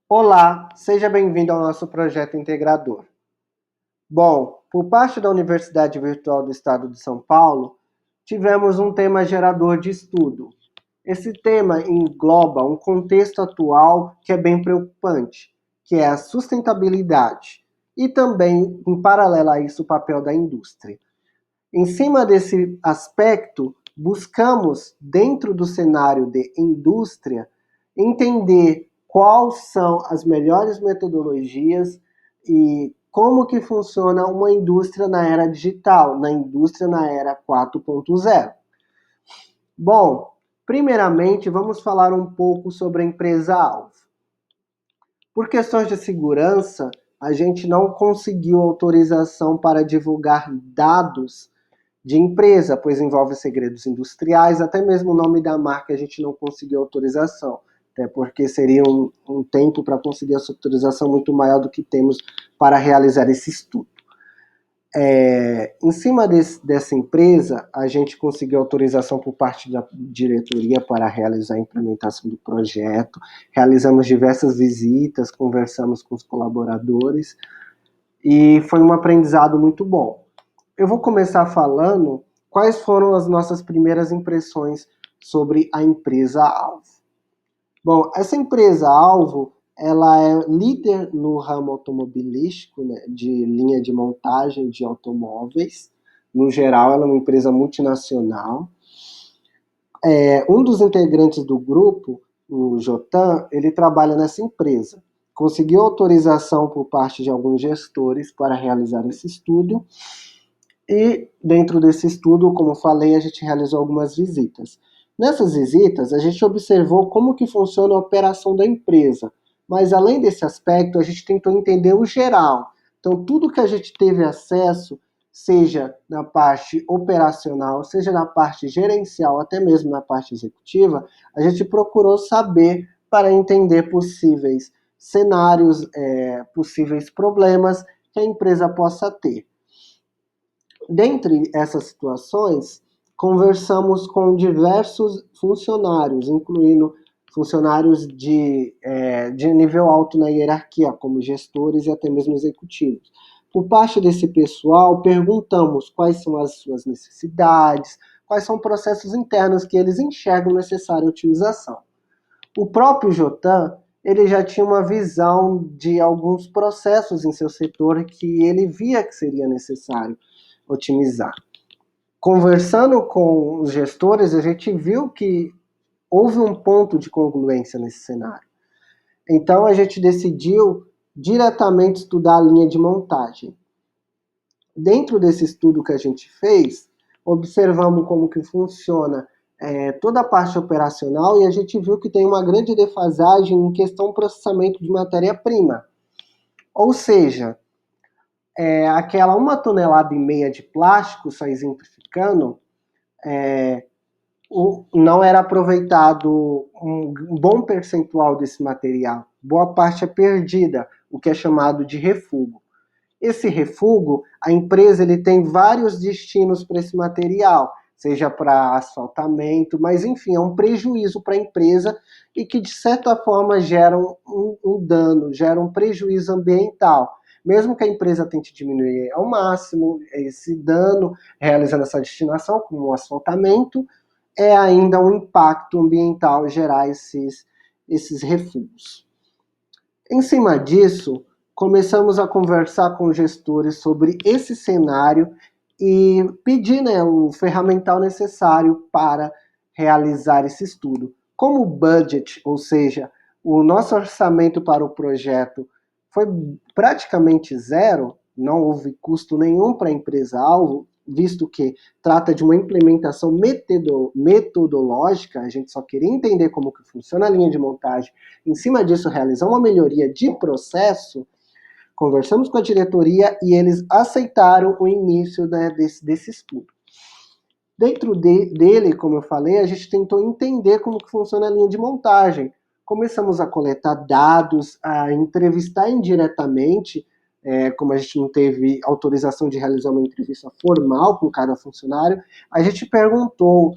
Olá, seja bem-vindo ao nosso projeto integrador. Bom, por parte da Universidade Virtual do Estado de São Paulo, tivemos um tema gerador de estudo. Esse tema engloba um contexto atual que é bem preocupante, que é a sustentabilidade, e também, em paralelo a isso, o papel da indústria. Em cima desse aspecto, buscamos, dentro do cenário de indústria, entender quais são as melhores metodologias e como que funciona uma indústria na era digital, na indústria na era 4.0. Bom, primeiramente vamos falar um pouco sobre a empresa-alvo. Por questões de segurança, a gente não conseguiu autorização para divulgar dados de empresa, pois envolve segredos industriais, até mesmo o nome da marca a gente não conseguiu autorização, até porque seria um tempo para conseguir essa autorização muito maior do que temos para realizar esse estudo. Em cima dessa empresa, a gente conseguiu autorização por parte da diretoria para realizar a implementação do projeto, realizamos diversas visitas, conversamos com os colaboradores e foi um aprendizado muito bom. Eu vou começar falando quais foram as nossas primeiras impressões sobre a empresa-alvo. Bom, essa empresa-alvo, ela é líder no ramo automobilístico, né, de linha de montagem de automóveis. No geral, ela é uma empresa multinacional. Um dos integrantes do grupo, o Jotan, ele trabalha nessa empresa. Conseguiu autorização por parte de alguns gestores para realizar esse estudo. E dentro desse estudo, como falei, a gente realizou algumas visitas. Nessas visitas, a gente observou como que funciona a operação da empresa, mas além desse aspecto, a gente tentou entender o geral. Então, tudo que a gente teve acesso, seja na parte operacional, seja na parte gerencial, até mesmo na parte executiva, a gente procurou saber para entender possíveis cenários, possíveis problemas que a empresa possa ter. Dentre essas situações, conversamos com diversos funcionários, incluindo funcionários de nível alto na hierarquia, como gestores e até mesmo executivos. Por parte desse pessoal, perguntamos quais são as suas necessidades, quais são processos internos que eles enxergam necessária otimização. O próprio Jotan, ele já tinha uma visão de alguns processos em seu setor que ele via que seria necessário otimizar. Conversando com os gestores, a gente viu que houve um ponto de congruência nesse cenário. Então, a gente decidiu diretamente estudar a linha de montagem. Dentro desse estudo que a gente fez, observamos como que funciona toda a parte operacional e a gente viu que tem uma grande defasagem em questão do processamento de matéria-prima. Ou seja, aquela 1,5 tonelada de plástico, só exemplificando, não era aproveitado um bom percentual desse material. Boa parte é perdida, o que é chamado de refúgio. Esse refúgio, a empresa ele tem vários destinos para esse material, seja para asfaltamento, mas enfim, é um prejuízo para a empresa e que de certa forma gera um dano, gera um prejuízo ambiental. Mesmo que a empresa tente diminuir ao máximo esse dano, realizando essa destinação, como o asfaltamento, é ainda um impacto ambiental gerar esses refúgios. Em cima disso, começamos a conversar com gestores sobre esse cenário e pedir, né, o ferramental necessário para realizar esse estudo. Como o budget, ou seja, o nosso orçamento para o projeto foi praticamente zero, não houve custo nenhum para a empresa-alvo, visto que trata de uma implementação metodológica, a gente só queria entender como que funciona a linha de montagem, em cima disso realizar uma melhoria de processo. Conversamos com a diretoria e eles aceitaram o início, né, desse estudo. Dentro dele, como eu falei, a gente tentou entender como que funciona a linha de montagem. Começamos a coletar dados, a entrevistar indiretamente, como a gente não teve autorização de realizar uma entrevista formal com cada funcionário, a gente perguntou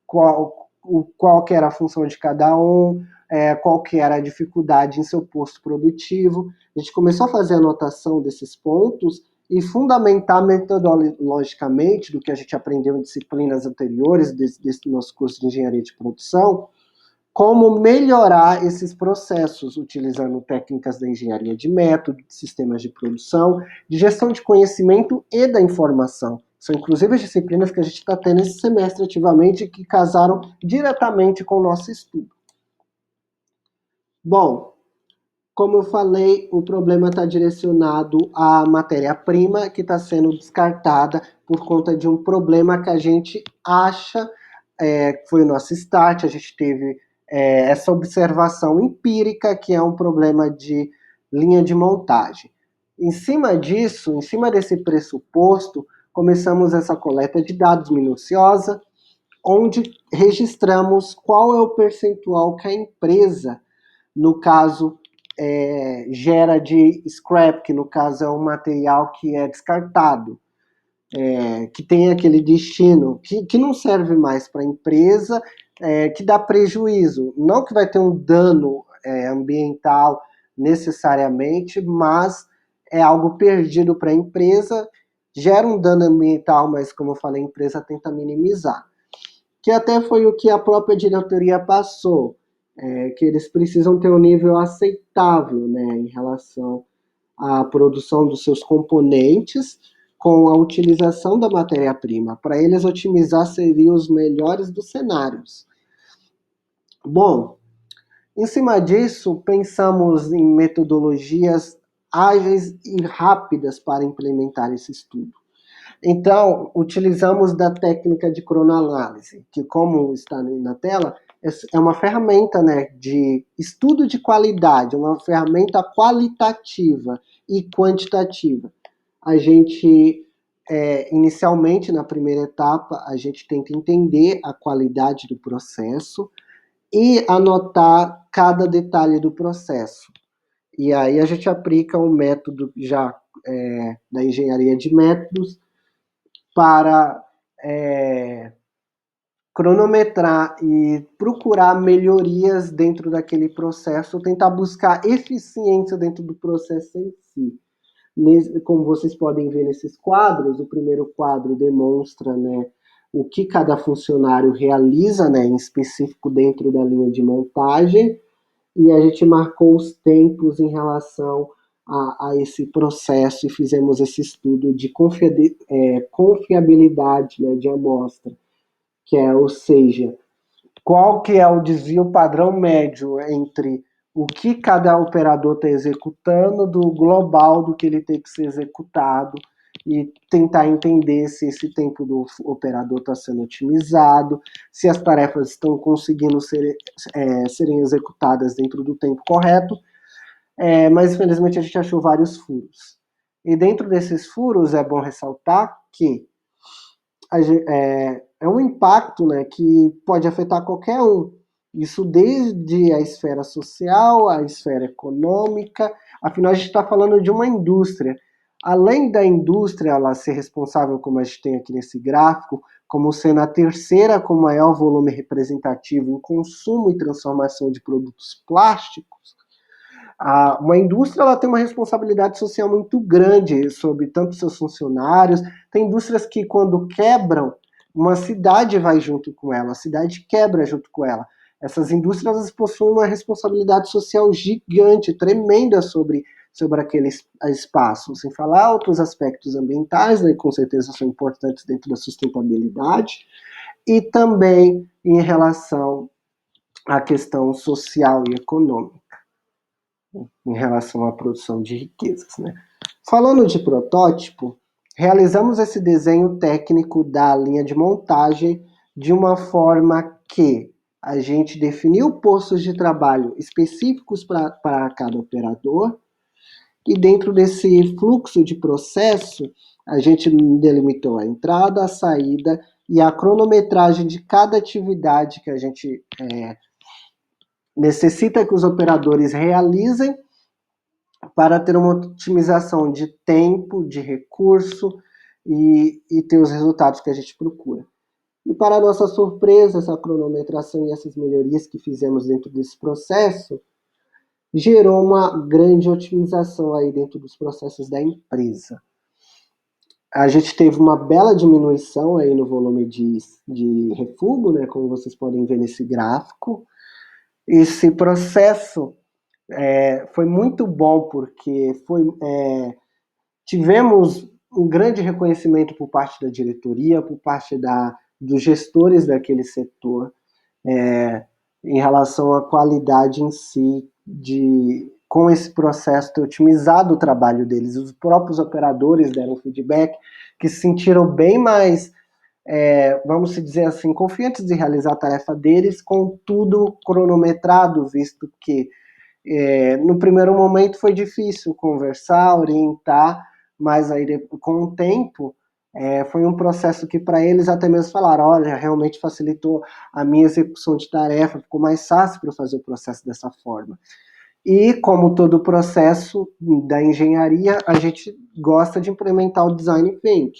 qual que era a função de cada um, qual que era a dificuldade em seu posto produtivo. A gente começou a fazer anotação desses pontos e fundamentar metodologicamente do que a gente aprendeu em disciplinas anteriores desse nosso curso de engenharia de produção, como melhorar esses processos, utilizando técnicas da engenharia de método, de sistemas de produção, de gestão de conhecimento e da informação. São inclusive as disciplinas que a gente está tendo esse semestre ativamente que casaram diretamente com o nosso estudo. Bom, como eu falei, o problema está direcionado à matéria-prima que está sendo descartada por conta de um problema que a gente acha, foi o nosso start, a gente teve essa observação empírica, que é um problema de linha de montagem. Em cima disso, em cima desse pressuposto, começamos essa coleta de dados minuciosa, onde registramos qual é o percentual que a empresa, no caso, gera de scrap, que no caso é um material que é descartado, que tem aquele destino, que não serve mais para a empresa, que dá prejuízo. Não que vai ter um dano ambiental necessariamente, mas é algo perdido para a empresa, gera um dano ambiental, mas como eu falei, a empresa tenta minimizar. Que até foi o que a própria diretoria passou, que eles precisam ter um nível aceitável, né, em relação à produção dos seus componentes com a utilização da matéria-prima. Para eles, otimizar seria os melhores dos cenários. Bom, em cima disso, pensamos em metodologias ágeis e rápidas para implementar esse estudo. Então, utilizamos da técnica de cronoanálise, que, como está na tela, é uma ferramenta, né, de estudo de qualidade, uma ferramenta qualitativa e quantitativa. A gente, inicialmente, na primeira etapa, a gente tenta entender a qualidade do processo e anotar cada detalhe do processo. E aí a gente aplica um método já da engenharia de métodos para cronometrar e procurar melhorias dentro daquele processo, tentar buscar eficiência dentro do processo em si. Como vocês podem ver nesses quadros, o primeiro quadro demonstra, né, o que cada funcionário realiza, né, em específico dentro da linha de montagem, e a gente marcou os tempos em relação a esse processo e fizemos esse estudo de confiabilidade, né, de amostra, ou seja, qual que é o desvio padrão médio entre o que cada operador está executando do global do que ele tem que ser executado e tentar entender se esse tempo do operador está sendo otimizado, se as tarefas estão conseguindo serem executadas dentro do tempo correto, mas infelizmente a gente achou vários furos. E dentro desses furos é bom ressaltar que é um impacto, né, que pode afetar qualquer um. Isso desde a esfera social, a esfera econômica, afinal a gente está falando de uma indústria. Além da indústria ela ser responsável, como a gente tem aqui nesse gráfico, como sendo a terceira com maior volume representativo em consumo e transformação de produtos plásticos, uma indústria ela tem uma responsabilidade social muito grande sobre tanto seus funcionários. Tem indústrias que, quando quebram, uma cidade vai junto com ela, a cidade quebra junto com ela. Essas indústrias possuem uma responsabilidade social gigante, tremenda sobre aquele espaço, sem falar outros aspectos ambientais, né, que com certeza são importantes dentro da sustentabilidade, e também em relação à questão social e econômica, em relação à produção de riquezas, né? Falando de protótipo, realizamos esse desenho técnico da linha de montagem de uma forma que a gente definiu postos de trabalho específicos para cada operador, e dentro desse fluxo de processo, a gente delimitou a entrada, a saída e a cronometragem de cada atividade que a gente necessita que os operadores realizem para ter uma otimização de tempo, de recurso e ter os resultados que a gente procura. E para nossa surpresa, essa cronometração e essas melhorias que fizemos dentro desse processo gerou uma grande otimização aí dentro dos processos da empresa. A gente teve uma bela diminuição aí no volume de refúgio, né, como vocês podem ver nesse gráfico. Esse processo foi muito bom porque tivemos um grande reconhecimento por parte da diretoria, por parte dos gestores daquele setor, em relação à qualidade em si, com esse processo ter otimizado o trabalho deles. Os próprios operadores deram feedback que se sentiram bem mais, vamos dizer assim, confiantes de realizar a tarefa deles com tudo cronometrado, visto que no primeiro momento foi difícil conversar, orientar, mas aí com o tempo foi um processo que para eles até mesmo falaram, olha, realmente facilitou a minha execução de tarefa, ficou mais fácil para eu fazer o processo dessa forma. E como todo processo da engenharia, a gente gosta de implementar o design thinking,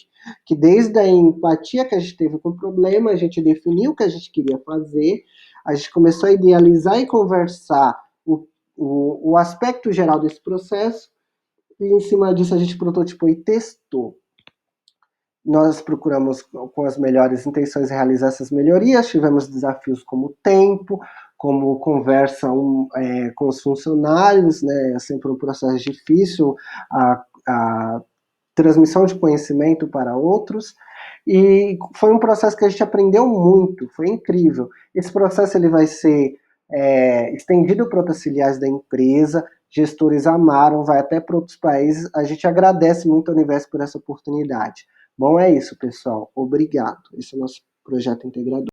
que desde a empatia que a gente teve com o problema, a gente definiu o que a gente queria fazer, a gente começou a idealizar e conversar o aspecto geral desse processo, e em cima disso a gente prototipou e testou. Nós procuramos, com as melhores intenções, realizar essas melhorias, tivemos desafios como tempo, como conversa com os funcionários, né? É sempre um processo difícil, a transmissão de conhecimento para outros, e foi um processo que a gente aprendeu muito, foi incrível. Esse processo ele vai ser estendido para outras filiais da empresa, gestores amaram, vai até para outros países, a gente agradece muito ao Universo por essa oportunidade. Bom, é isso, pessoal. Obrigado. Esse é o nosso projeto integrador.